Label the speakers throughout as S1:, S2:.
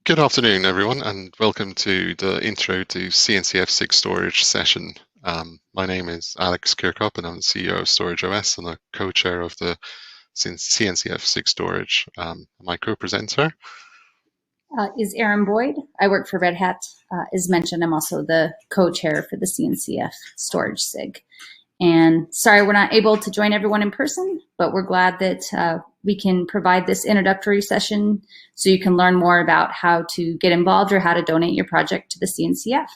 S1: Good afternoon, everyone, and welcome to the Intro to CNCF SIG Storage session. My name is Alex Chircop, and I'm the CEO of StorageOS and a co-chair of the CNCF SIG Storage. My co-presenter
S2: is Erin Boyd. I work for Red Hat. As mentioned, I'm also the co-chair for the CNCF Storage SIG. And sorry we're not able to join everyone in person, but we're glad that we can provide this introductory session so you can learn more about how to get involved or how to donate your project to the CNCF.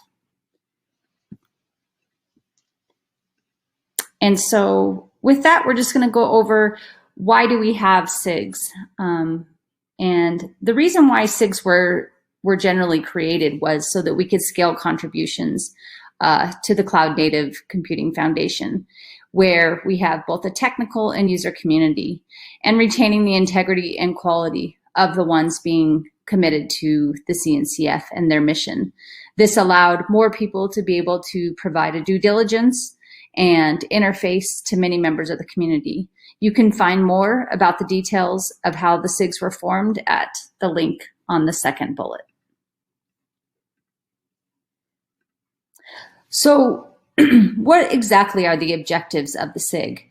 S2: And so with that, we're just going to go over why do we have SIGs. And the reason why SIGs were generally created was so that we could scale contributions to the Cloud Native Computing Foundation, where we have both a technical and user community, and retaining the integrity and quality of the ones being committed to the CNCF and their mission. This allowed more people to be able to provide a due diligence and interface to many members of the community. You can find more about the details of how the SIGs were formed at the link on the second bullet. So what exactly are the objectives of the SIG?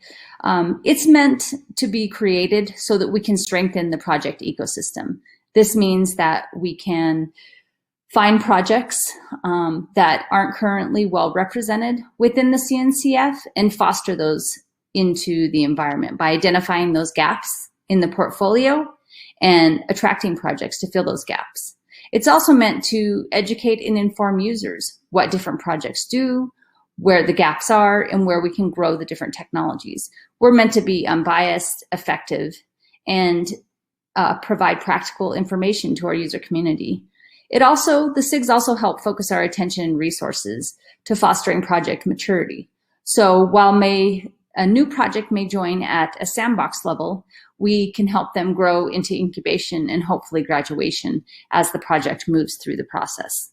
S2: It's meant to be created so that we can strengthen the project ecosystem. This means that we can find projects that aren't currently well represented within the CNCF and foster those into the environment by identifying those gaps in the portfolio and attracting projects to fill those gaps. It's also meant to educate and inform users what different projects do, where the gaps are, and where we can grow the different technologies. We're meant to be unbiased, effective, and provide practical information to our user community. The SIGs also help focus our attention and resources to fostering project maturity. So while a new project may join at a sandbox level, we can help them grow into incubation and hopefully graduation as the project moves through the process.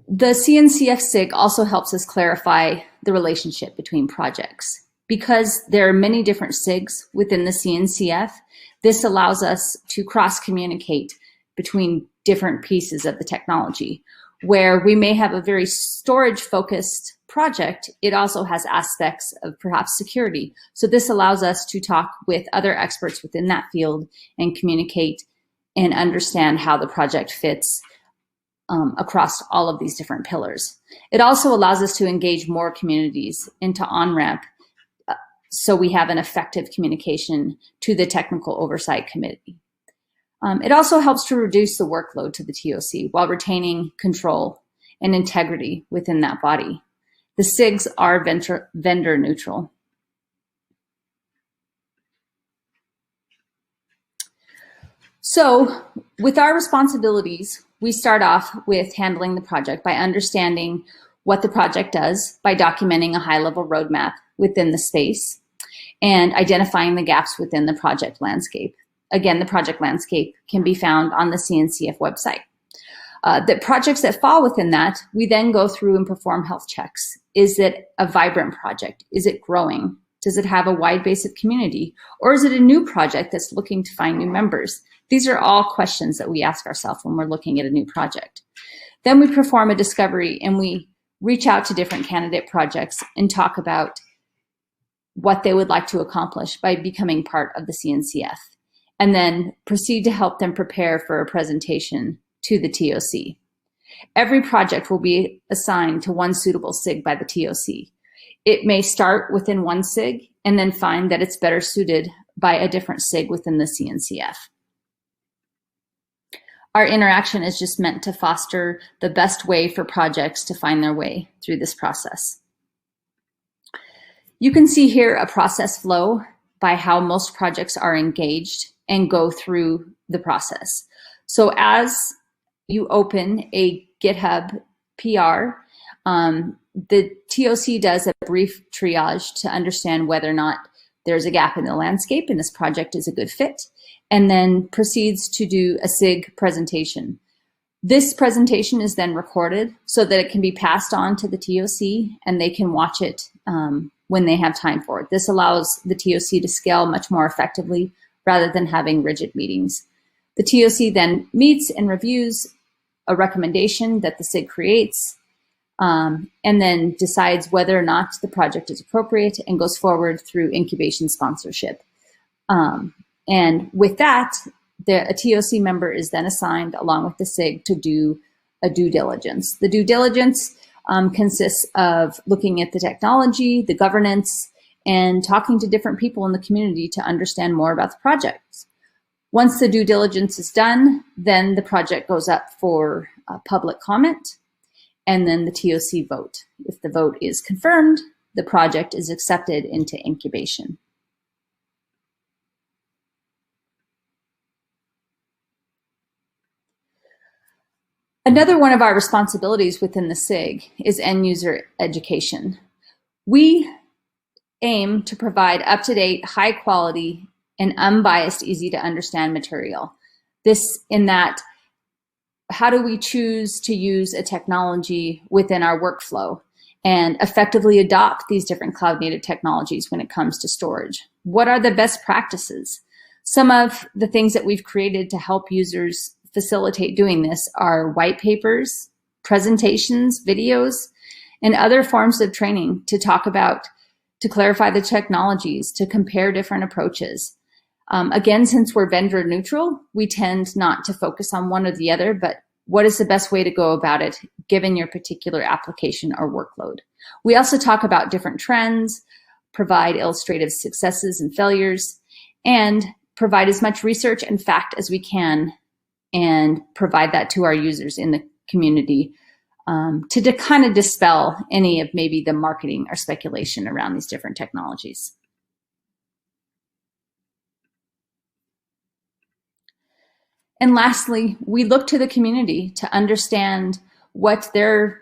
S2: The CNCF SIG also helps us clarify the relationship between projects. Because there are many different SIGs within the CNCF, this allows us to cross-communicate between different pieces of the technology. Where we may have a very storage-focused project, it also has aspects of perhaps security. So this allows us to talk with other experts within that field and communicate and understand how the project fits across all of these different pillars. It also allows us to engage more communities into on-ramp so we have an effective communication to the technical oversight committee. It also helps to reduce the workload to the TOC while retaining control and integrity within that body. The SIGs are vendor neutral. So with our responsibilities, we start off with handling the project by understanding what the project does by documenting a high-level roadmap within the space and identifying the gaps within the project landscape. Again, the project landscape can be found on the CNCF website. The projects that fall within that, we then go through and perform health checks. Is it a vibrant project? Is it growing? Does it have a wide base of community? Or is it a new project that's looking to find new members? These are all questions that we ask ourselves when we're looking at a new project. Then we perform a discovery and we reach out to different candidate projects and talk about what they would like to accomplish by becoming part of the CNCF, and then proceed to help them prepare for a presentation to the TOC. Every project will be assigned to one suitable SIG by the TOC. It may start within one SIG and then find that it's better suited by a different SIG within the CNCF. Our interaction is just meant to foster the best way for projects to find their way through this process. You can see here a process flow by how most projects are engaged and go through the process. So as you open a GitHub PR, the TOC does a brief triage to understand whether or not there's a gap in the landscape and this project is a good fit, and then proceeds to do a SIG presentation. This presentation is then recorded so that it can be passed on to the TOC and they can watch it when they have time for it. This allows the TOC to scale much more effectively rather than having rigid meetings. The TOC then meets and reviews a recommendation that the SIG creates, and then decides whether or not the project is appropriate and goes forward through incubation sponsorship. And with that, a TOC member is then assigned along with the SIG to do a due diligence. The due diligence consists of looking at the technology, the governance, and talking to different people in the community to understand more about the project. Once the due diligence is done, then the project goes up for public comment, and then the TOC vote. If the vote is confirmed, the project is accepted into incubation. Another one of our responsibilities within the SIG is end user education. We aim to provide up-to-date, high quality, and unbiased, easy to understand material. This in that, how do we choose to use a technology within our workflow and effectively adopt these different cloud native technologies when it comes to storage? What are the best practices? Some of the things that we've created to help users facilitate doing this are white papers, presentations, videos, and other forms of training to talk about, to clarify the technologies, to compare different approaches. Again, since we're vendor neutral, we tend not to focus on one or the other, but what is the best way to go about it given your particular application or workload? We also talk about different trends, provide illustrative successes and failures, and provide as much research and fact as we can and provide that to our users in the community to kind of dispel any of maybe the marketing or speculation around these different technologies. And lastly, we look to the community to understand what their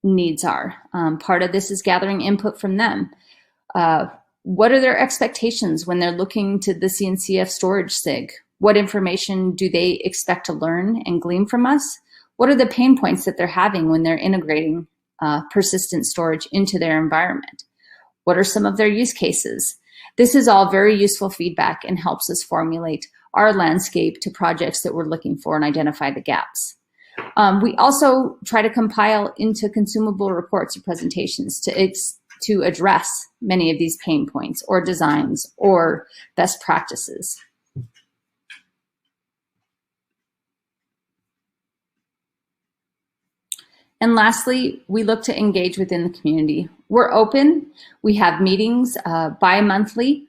S2: needs are. Part of this is gathering input from them. What are their expectations when they're looking to the CNCF storage SIG? What information do they expect to learn and glean from us? What are the pain points that they're having when they're integrating persistent storage into their environment? What are some of their use cases? This is all very useful feedback and helps us formulate our landscape to projects that we're looking for and identify the gaps. We also try to compile into consumable reports or presentations to address many of these pain points or designs or best practices. And lastly, we look to engage within the community. We're open. We have meetings bi-monthly,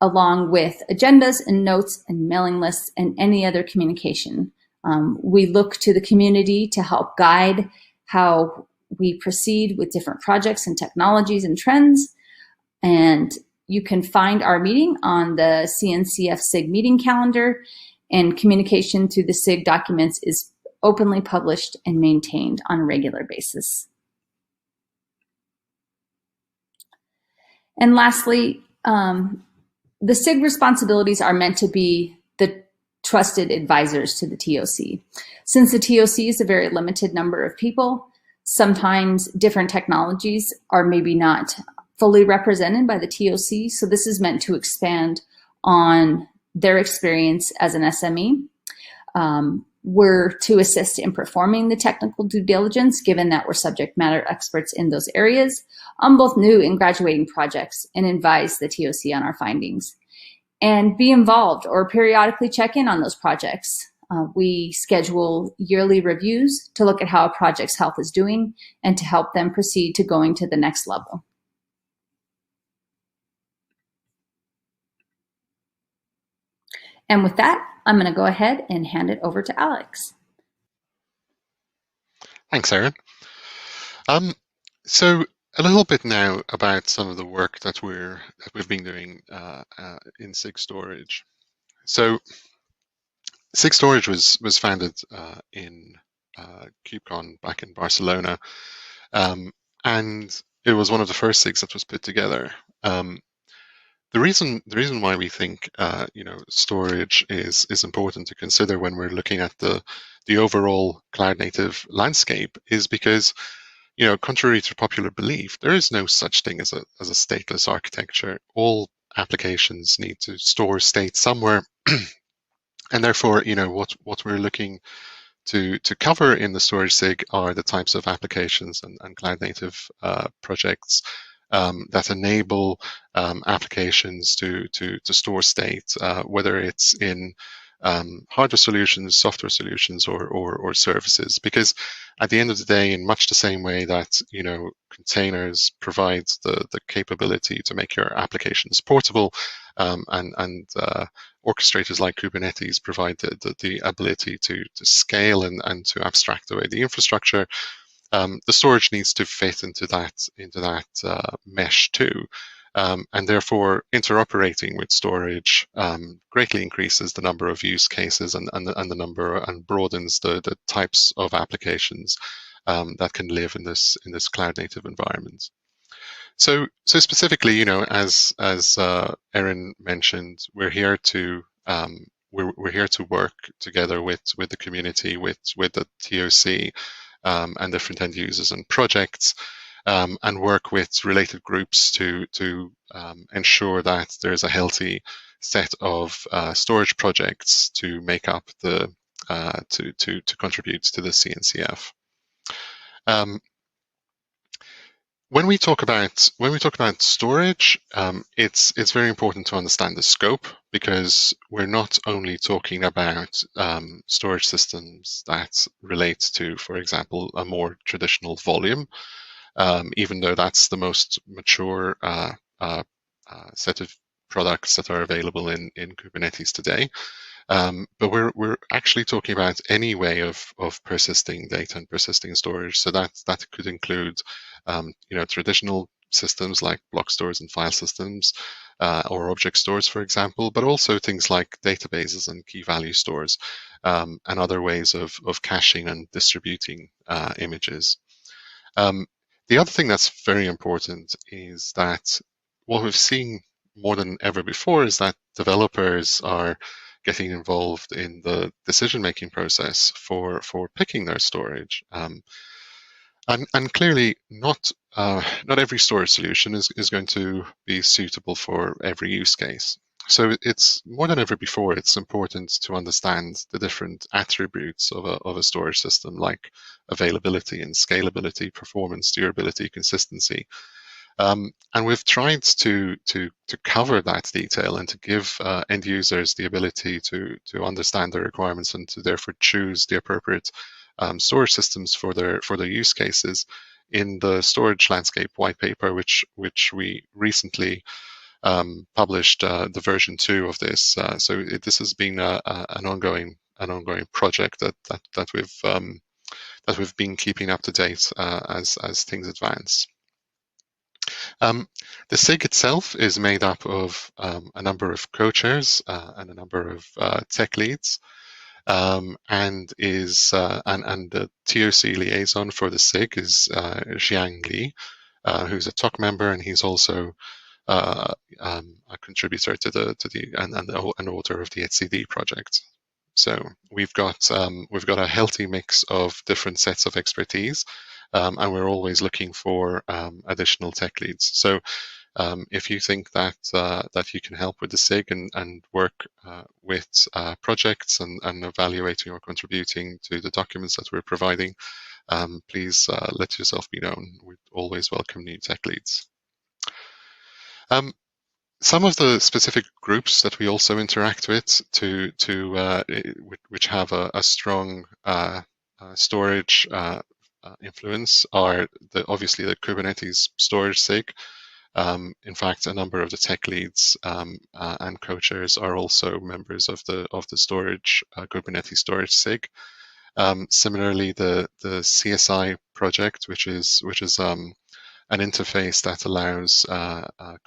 S2: along with agendas and notes and mailing lists and any other communication. We look to the community to help guide how we proceed with different projects and technologies and trends. And you can find our meeting on the CNCF SIG meeting calendar, and communication through the SIG documents is openly published and maintained on a regular basis. And lastly, the SIG responsibilities are meant to be the trusted advisors to the TOC. Since the TOC is a very limited number of people, sometimes different technologies are maybe not fully represented by the TOC, so this is meant to expand on their experience as an SME. We're to assist in performing the technical due diligence, given that we're subject matter experts in those areas on both new and graduating projects, and advise the TOC on our findings. And be involved or periodically check in on those projects. We schedule yearly reviews to look at how a project's health is doing and to help them proceed to going to the next level. And with that, I'm going to go ahead and hand it over to Alex.
S1: Thanks, Erin. So a little bit now about some of the work that we've been doing in SIG Storage. So SIG Storage was founded in KubeCon back in Barcelona, and it was one of the first SIGs that was put together. The reason why we think storage is important to consider when we're looking at the overall cloud native landscape is because contrary to popular belief, there is no such thing as a stateless architecture. All applications need to store state somewhere, and therefore, what we're looking to cover in the storage SIG are the types of applications and cloud native projects that enable applications to store state, whether it's in hardware solutions, software solutions, or services. Because at the end of the day, in much the same way that containers provide the capability to make your applications portable, and orchestrators like Kubernetes provide the ability to scale and to abstract away the infrastructure. The storage needs to fit into that mesh too. And therefore, interoperating with storage greatly increases the number of use cases and the number, and broadens the types of applications that can live in this cloud native environment. So specifically, as Erin mentioned, we're here to we're here to work together with the community, with the TOC, and different end users and projects, and work with related groups to ensure that there's a healthy set of storage projects to make up the to contribute to the CNCF. When we talk about storage, it's very important to understand the scope, because we're not only talking about storage systems that relate to, for example, a more traditional volume, even though that's the most mature set of products that are available in Kubernetes today. But we're actually talking about any way of persisting data and persisting storage. So that could include traditional systems like block stores and file systems, or object stores, for example, but also things like databases and key value stores, and other ways of caching and distributing images. The other thing that's very important is that what we've seen more than ever before is that developers are getting involved in the decision-making process for picking their storage. And clearly, not every storage solution is going to be suitable for every use case. So it's more than ever before, it's important to understand the different attributes of a storage system, like availability and scalability, performance, durability, consistency. And we've tried to cover that detail and to give end users the ability to understand their requirements and to therefore choose the appropriate storage systems for their use cases in the storage landscape whitepaper, which we recently published the version 2 of this. So this has been an ongoing project that we've been keeping up to date as things advance. The SIG itself is made up of a number of co-chairs and a number of tech leads, and the TOC liaison for the SIG is Jiang Li, who's a TOC member, and he's also a contributor to an author of the HCD project. So we've got a healthy mix of different sets of expertise. And we're always looking for additional tech leads. So if you think that you can help with the SIG and work with projects and evaluating or contributing to the documents that we're providing, please let yourself be known. We always welcome new tech leads. Some of the specific groups that we also interact with which have a strong storage influence are obviously the Kubernetes storage SIG. In fact, a number of the tech leads and co-chairs are also members of the storage Kubernetes storage SIG. Similarly, the CSI project, which is an interface that allows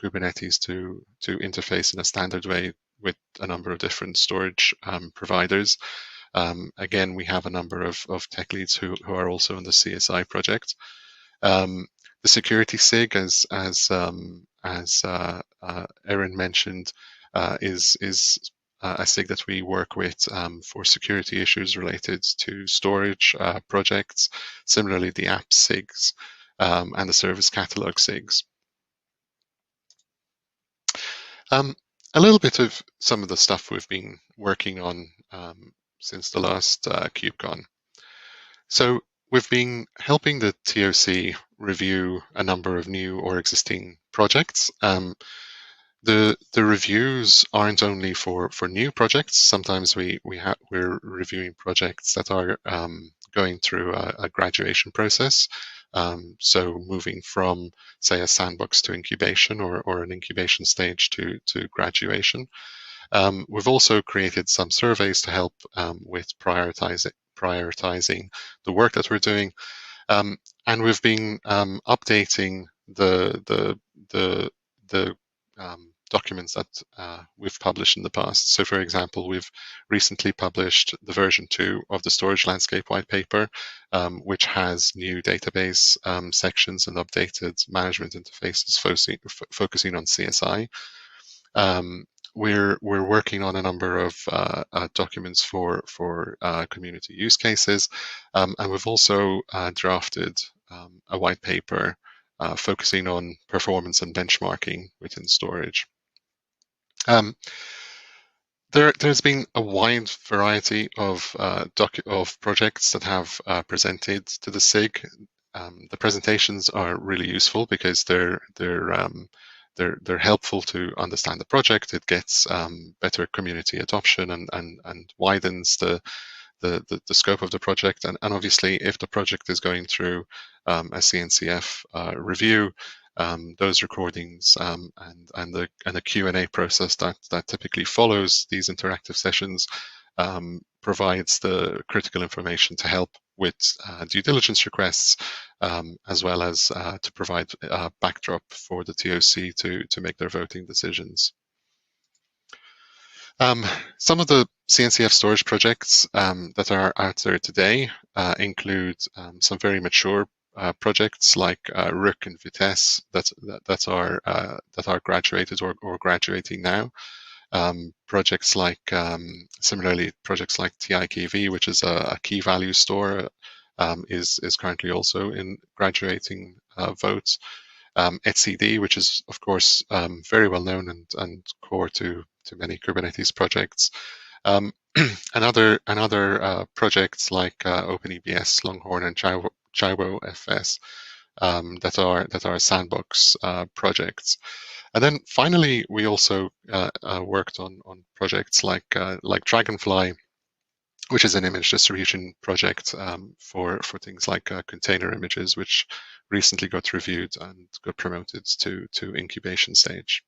S1: Kubernetes to interface in a standard way with a number of different storage providers. Again, we have a number of tech leads who are also in the CSI project. The security SIG, as Erin mentioned, is a SIG that we work with for security issues related to storage projects. Similarly, the app SIGs and the service catalog SIGs. A little bit of some of the stuff we've been working on since the last KubeCon. So we've been helping the TOC review a number of new or existing projects. The reviews aren't only for new projects. Sometimes we're reviewing projects that are going through a graduation process. So moving from, say, a sandbox to incubation, or an incubation stage to graduation. We've also created some surveys to help with prioritizing the work that we're doing, and we've been updating the documents that we've published in the past. So, for example, we've recently published the version 2 of the storage landscape white paper, which has new database sections and updated management interfaces focusing on CSI. We're working on a number of documents for community use cases, and we've also drafted a white paper focusing on performance and benchmarking within storage. There's been a wide variety of projects that have presented to the SIG. The presentations are really useful because they're helpful to understand the project. It gets better community adoption and widens the scope of the project. And obviously, if the project is going through a CNCF review, those recordings and the Q&A process that typically follows these interactive sessions provides the critical information to help with due diligence requests, as well as to provide a backdrop for the TOC to make their voting decisions. Some of the CNCF storage projects that are out there today include some very mature projects like Rook and Vitesse that are graduated or graduating now. Projects like similarly projects like TIKV, which is a key value store, is currently also in graduating votes. etcd, which is of course very well known and core to many Kubernetes projects. And other projects like OpenEBS, Longhorn, and Chibo FS that are sandbox projects. And then finally, we also worked on projects like Dragonfly, which is an image distribution project for things like container images, which recently got reviewed and got promoted to incubation stage.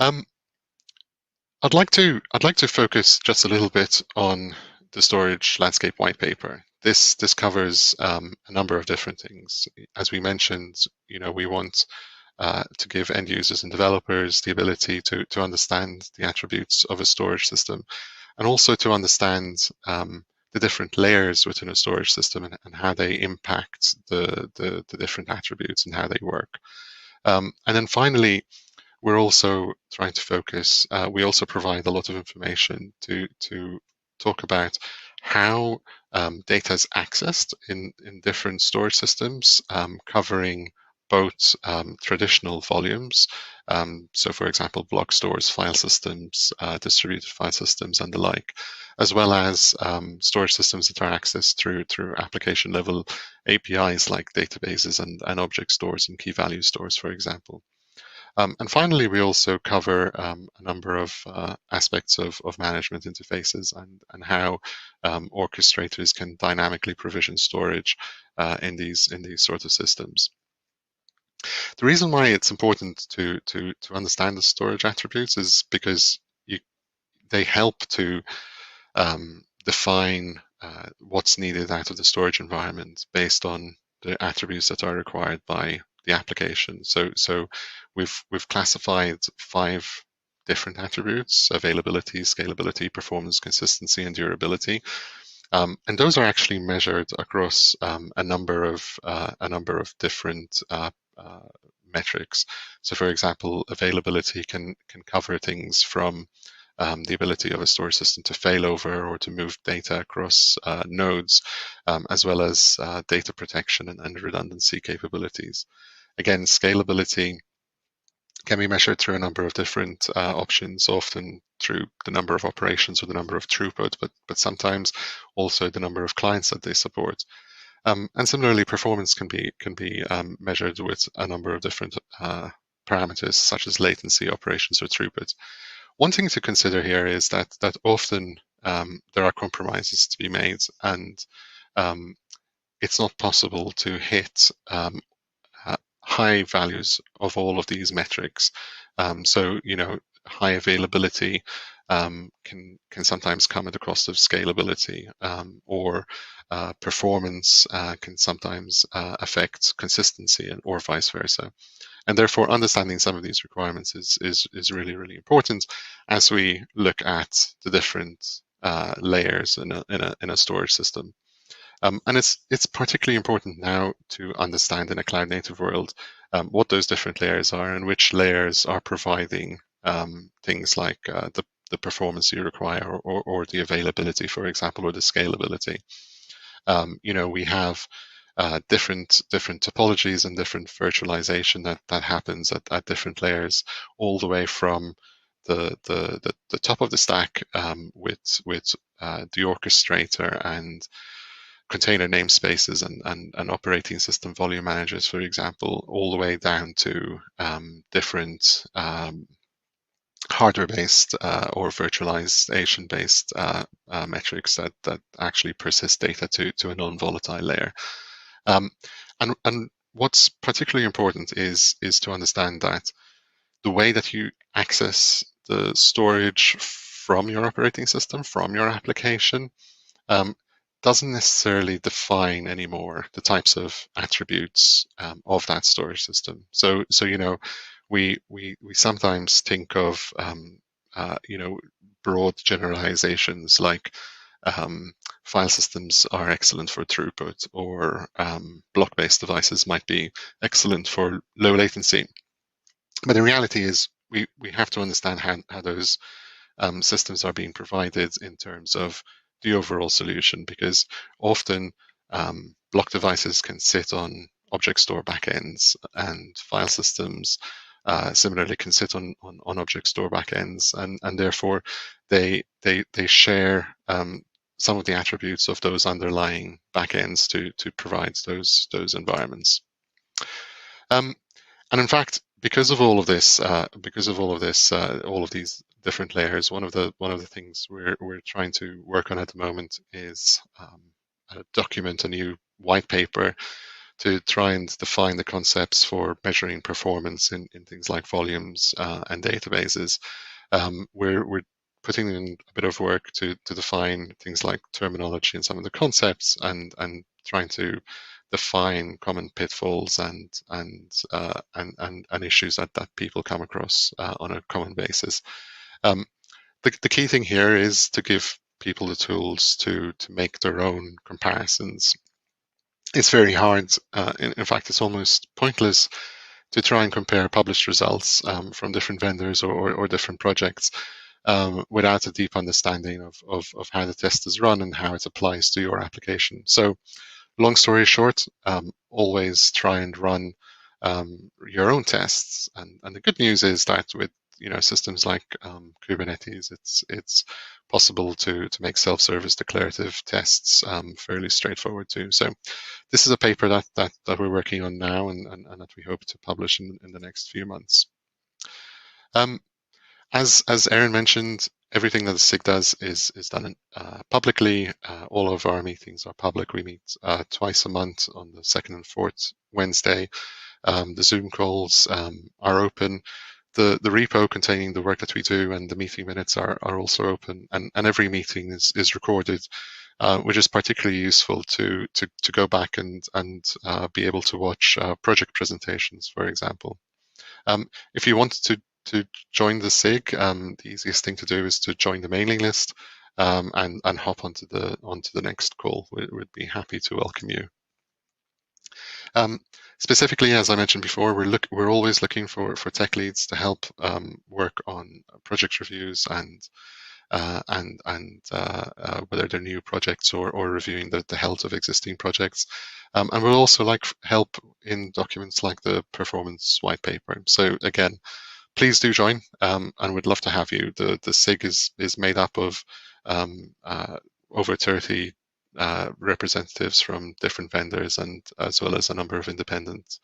S1: I'd like to focus just a little bit on the storage landscape white paper. This covers a number of different things. As we mentioned, we want to give end users and developers the ability to understand the attributes of a storage system, and also to understand the different layers within a storage system and how they impact the different attributes and how they work. And then finally, we're also trying to focus, we also provide a lot of information to talk about how data is accessed in different storage systems, covering both traditional volumes, so for example, block stores, file systems, distributed file systems, and the like, as well as storage systems that are accessed through application level APIs like databases and object stores and key value stores, for example. And finally, we also cover a number of aspects of management interfaces and how orchestrators can dynamically provision storage in these sort of systems. The reason why it's important to understand the storage attributes is because they help to define what's needed out of the storage environment based on the attributes that are required by the application. So we've classified 5 different attributes: availability, scalability, performance, consistency, and durability. And those are actually measured across a number of different metrics. So, for example, availability can cover things from the ability of a storage system to fail over or to move data across nodes, as well as data protection and redundancy capabilities. Again, scalability can be measured through a number of different options, often through the number of operations or the number of throughput, but sometimes also the number of clients that they support. And similarly, performance can be measured with a number of different parameters, such as latency, operations, or throughput. One thing to consider here is that often there are compromises to be made, and it's not possible to hit high values of all of these metrics. So, high availability can sometimes come at the cost of scalability, or performance can sometimes affect consistency, or vice versa. And therefore, understanding some of these requirements is really, really important as we look at the different layers in a storage system. And it's particularly important now to understand in a cloud native world what those different layers are and which layers are providing things like the performance you require, or the availability, for example, or the scalability. We have different topologies and different virtualization that happens at different layers, all the way from the top of the stack with the orchestrator and container namespaces and operating system volume managers, for example, all the way down to different hardware-based or virtualization-based metrics that actually persist data to a non-volatile layer. And what's particularly important is to understand that the way that you access the storage from your operating system, from your application, doesn't necessarily define anymore the types of attributes of that storage system. So we sometimes think of broad generalizations like file systems are excellent for throughput, or block-based devices might be excellent for low latency. But the reality is we have to understand how those systems are being provided in terms of the overall solution, because often block devices can sit on object store backends, and file systems similarly can sit on object store backends, and therefore they share some of the attributes of those underlying backends to provide those environments. And in fact, because of all of this, all of these different layers, one of the things we're trying to work on at the moment is document a new white paper to try and define the concepts for measuring performance in things like volumes and databases. We're putting in a bit of work to define things like terminology and some of the concepts, and trying to define common pitfalls and issues that people come across on a common basis. The key thing here is to give people the tools to make their own comparisons. It's very hard. In fact, it's almost pointless to try and compare published results from different vendors or different projects without a deep understanding of how the test is run and how it applies to your application. So, long story short, always try and run your own tests. And the good news is that with systems like Kubernetes, it's possible to make self-service declarative tests fairly straightforward too. So this is a paper that we're working on now, and that we hope to publish in the next few months. As Erin mentioned, everything that the SIG does is done publicly. All of our meetings are public. We meet twice a month on the second and fourth Wednesday. The Zoom calls are open. The repo containing the work that we do and the meeting minutes are also open, and every meeting is recorded, which is particularly useful to go back and be able to watch project presentations, for example. If you want to join the SIG, the easiest thing to do is to join the mailing list and hop onto the next call. We'd be happy to welcome you. Specifically, as I mentioned before, we're always looking for tech leads to help work on project reviews and whether they're new projects or reviewing the health of existing projects. And we'll also like help in documents like the performance white paper. So again, please do join, and we'd love to have you. The SIG is made up of over 30 representatives from different vendors, and as well as a number of independent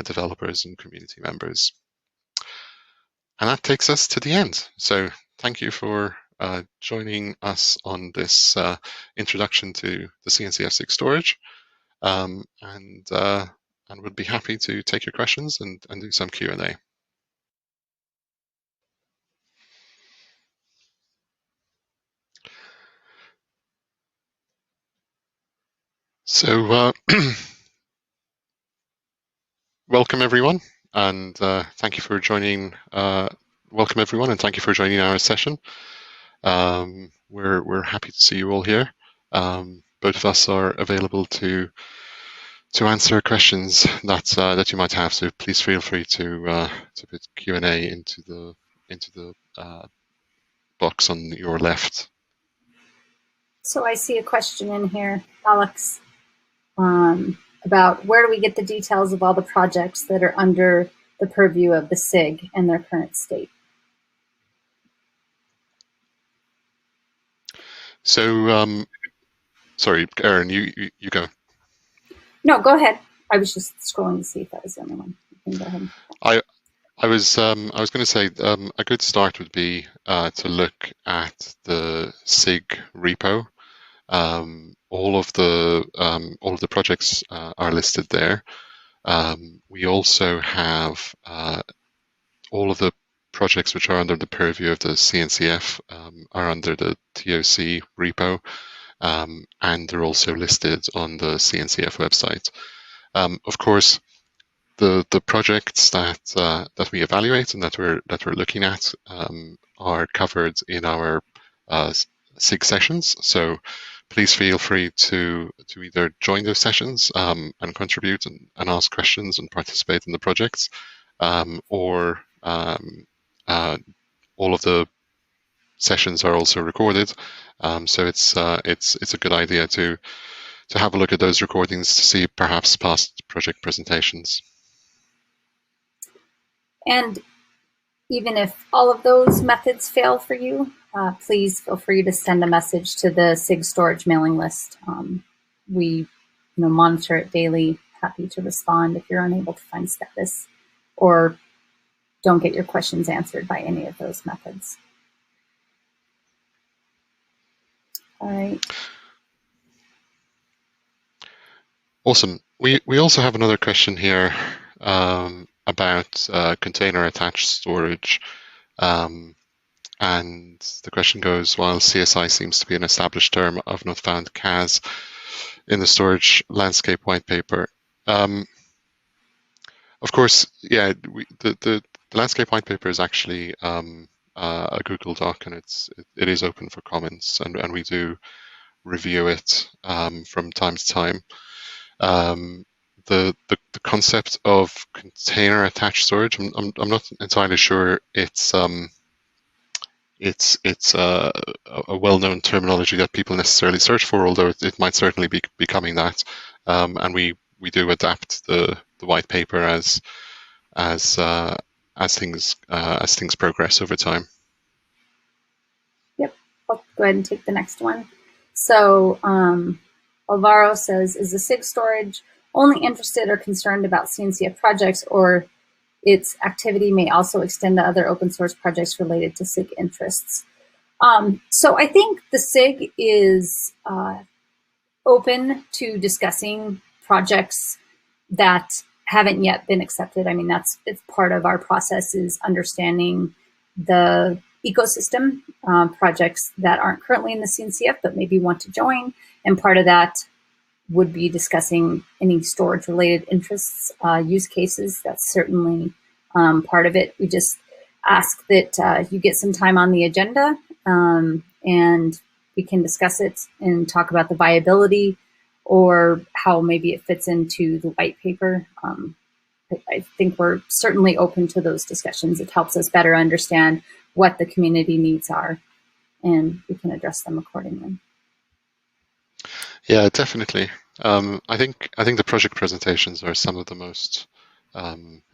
S1: developers and community members. And that takes us to the end. So thank you for joining us on this introduction to the CNCF SIG storage, and would be happy to take your questions and do some Q&A. So welcome everyone, and thank you for joining. Welcome everyone, and thank you for joining our session. We're happy to see you all here. Both of us are available to answer questions that you might have. So please feel free to put Q&A into the box on your left.
S2: So I see a question in here, Alex, about where do we get the details of all the projects that are under the purview of the SIG and their current state?
S1: So, sorry, Erin, you go.
S2: No, go ahead. I was just scrolling to see if that was the only one. You can go ahead.
S1: I was going to say a good start would be to look at the SIG repo. All of the projects are listed there. We also have all of the projects which are under the purview of the CNCF are under the TOC repo, and they're also listed on the CNCF website. Of course, the projects that we evaluate and that we're looking at are covered in our SIG sessions. So please feel free to either join those sessions and contribute and ask questions and participate in the projects, or all of the sessions are also recorded. So it's a good idea to have a look at those recordings to see perhaps past project presentations.
S2: And even if all of those methods fail for you, please feel free to send a message to the SIG storage mailing list. We monitor it daily. Happy to respond if you're unable to find status or don't get your questions answered by any of those methods. All right.
S1: Awesome. We also have another question here about container attached storage. And the question goes, while CSI seems to be an established term, I've not found CAS in the storage landscape white paper. Of course, yeah, the landscape white paper is actually a Google Doc, and it is open for comments, and we do review it from time to time. The concept of container attached storage, I'm not entirely sure it's a well-known terminology that people necessarily search for, although it might certainly be becoming that. And we do adapt the white paper as things progress over time.
S2: Yep, I'll go ahead and take the next one. So Alvaro says, is the SIG storage only interested or concerned about CNCF projects, or its activity may also extend to other open source projects related to SIG interests? So I think the SIG is open to discussing projects that haven't yet been accepted. I mean, it's part of our process, is understanding the ecosystem, projects that aren't currently in the CNCF but maybe want to join. And part of that would be discussing any storage related interests, use cases. That's certainly part of it. We just ask that you get some time on the agenda, and we can discuss it and talk about the viability or how maybe it fits into the white paper. I think we're certainly open to those discussions. It helps us better understand what the community needs are, and we can address them accordingly.
S1: Yeah, definitely. I think the project presentations are some of the most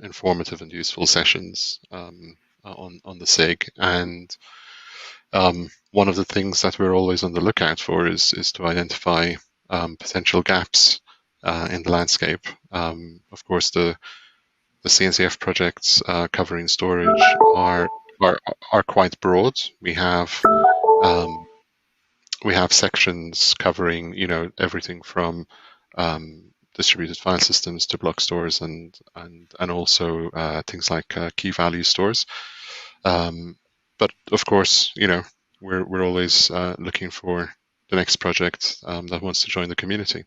S1: informative and useful sessions on the SIG, and one of the things that we're always on the lookout for is to identify potential gaps in the landscape. Of course, the CNCF projects covering storage are quite broad. Um, we have sections covering, everything from distributed file systems to block stores and also things like key value stores. But of course, we're always looking for the next project that wants to join the community.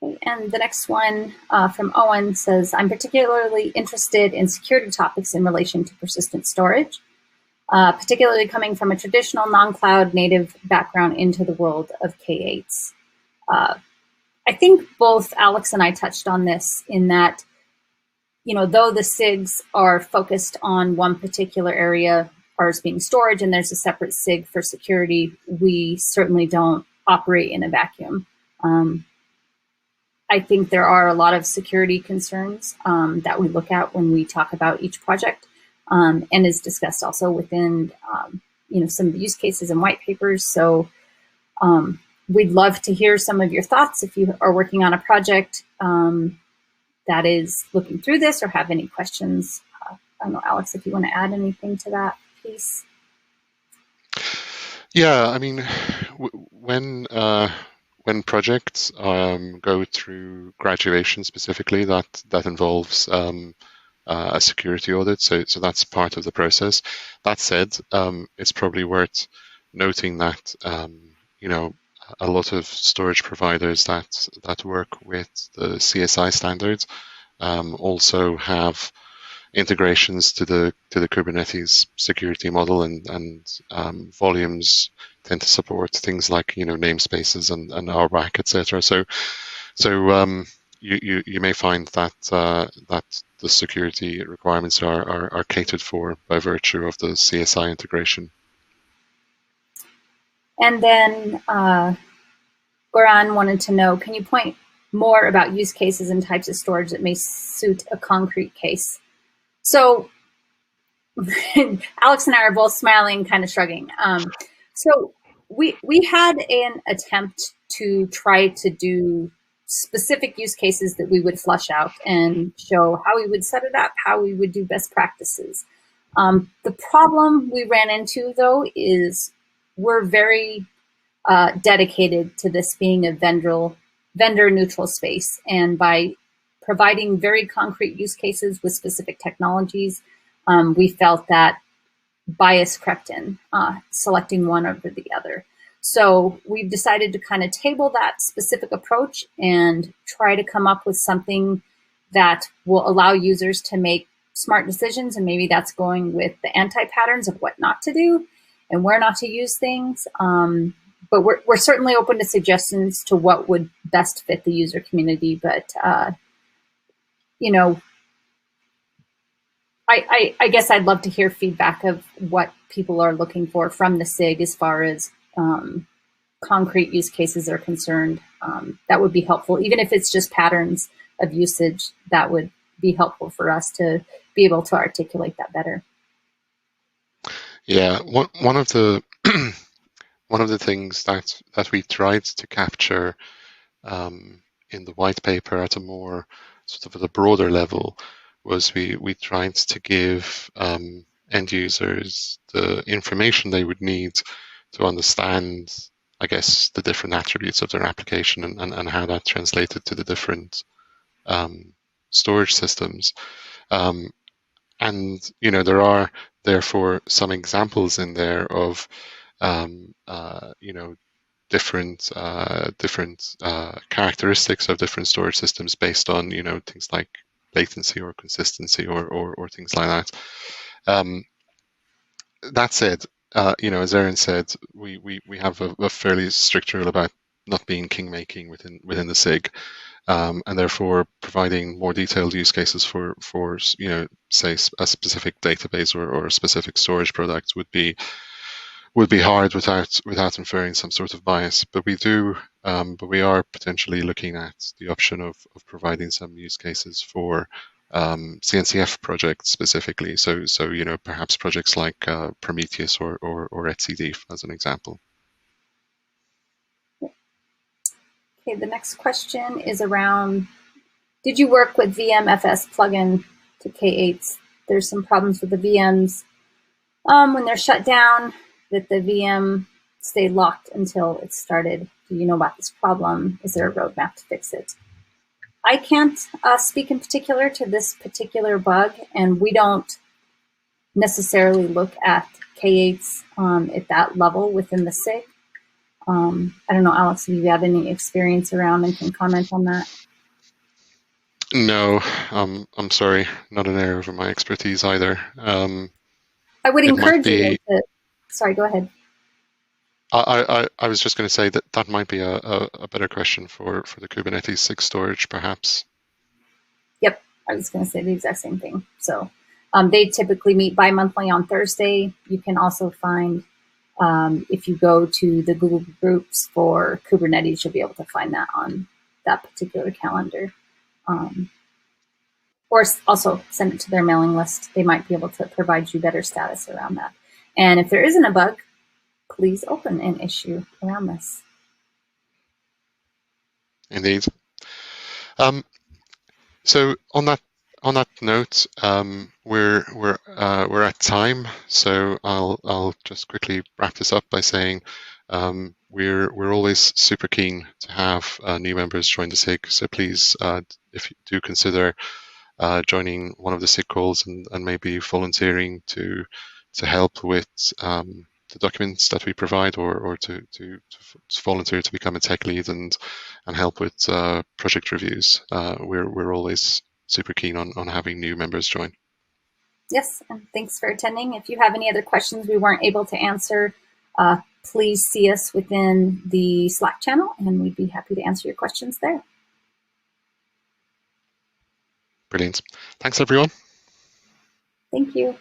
S2: Okay, and the next one from Owen says, I'm particularly interested in security topics in relation to persistent storage, particularly coming from a traditional non-cloud native background into the world of K8s. I think both Alex and I touched on this in that, though the SIGs are focused on one particular area, ours being storage, and there's a separate SIG for security, we certainly don't operate in a vacuum. I think there are a lot of security concerns that we look at when we talk about each project, and is discussed also within some of the use cases and white papers. So we'd love to hear some of your thoughts if you are working on a project that is looking through this or have any questions. I don't know, Alex, if you want to add anything to that piece.
S1: Yeah, I mean, when projects go through graduation specifically, that involves a security audit, so that's part of the process. That said, it's probably worth noting that a lot of storage providers that work with the CSI standards also have integrations to the Kubernetes security model, and volumes tend to support things like namespaces and RBAC, etc. So you may find that that the security requirements are catered for by virtue of the CSI integration.
S2: And then Goran wanted to know, can you point more about use cases and types of storage that may suit a concrete case? So Alex and I are both smiling, kind of shrugging. So we had an attempt to try to do specific use cases that we would flush out and show how we would set it up, how we would do best practices. The problem we ran into, though, is we're very dedicated to this being a vendor-neutral space. And by providing very concrete use cases with specific technologies, we felt that bias crept in, selecting one over the other. So we've decided to kind of table that specific approach and try to come up with something that will allow users to make smart decisions. And maybe that's going with the anti-patterns of what not to do and where not to use things. But we're certainly open to suggestions to what would best fit the user community. But, I guess I'd love to hear feedback of what people are looking for from the SIG as far as concrete use cases are concerned. That would be helpful. Even if it's just patterns of usage, that would be helpful for us to be able to articulate that better.
S1: Yeah, one of the one of the things that we tried to capture in the white paper at a more sort of at a broader level was we tried to give end users the information they would need to understand, I guess, the different attributes of their application and how that translated to the different storage systems. And there are therefore some examples in there of different characteristics of different storage systems based on things like latency or consistency or things like that. That said, as Erin said, we have a fairly strict rule about not being king-making within the SIG. And therefore providing more detailed use cases for say a specific database or a specific storage product would be hard without inferring some sort of bias. But we are potentially looking at the option of providing some use cases for CNCF projects specifically. So perhaps projects like Prometheus or etcd as an example.
S2: Okay, the next question is around, did you work with VMFS plugin to K8s? There's some problems with the VMs when they're shut down, that the VM stayed locked until it started. Do you know about this problem? Is there a roadmap to fix it? I can't speak in particular to this particular bug, and we don't necessarily look at K8s at that level within the SIG. I don't know, Alex, if you have any experience around and can comment on that.
S1: No, I'm sorry, not an area of my expertise either.
S2: I would encourage you to. Sorry, go ahead.
S1: I was just going to say that might be a better question for the Kubernetes SIG storage, perhaps.
S2: Yep, I was going to say the exact same thing. So they typically meet bi-monthly on Thursday. You can also find, if you go to the Google Groups for Kubernetes, you'll be able to find that on that particular calendar. Or also send it to their mailing list. They might be able to provide you better status around that. And if there isn't a bug, please open an issue around this.
S1: Indeed. So on that note, we're at time. So I'll just quickly wrap this up by saying we're always super keen to have new members join the SIG. So please, if you do consider joining one of the SIG calls and maybe volunteering to help with the documents that we provide, or to volunteer to become a tech lead and help with project reviews. We're always super keen on having new members join.
S2: Yes, and thanks for attending. If you have any other questions we weren't able to answer, please see us within the Slack channel, and we'd be happy to answer your questions there.
S1: Brilliant. Thanks, everyone.
S2: Thank you.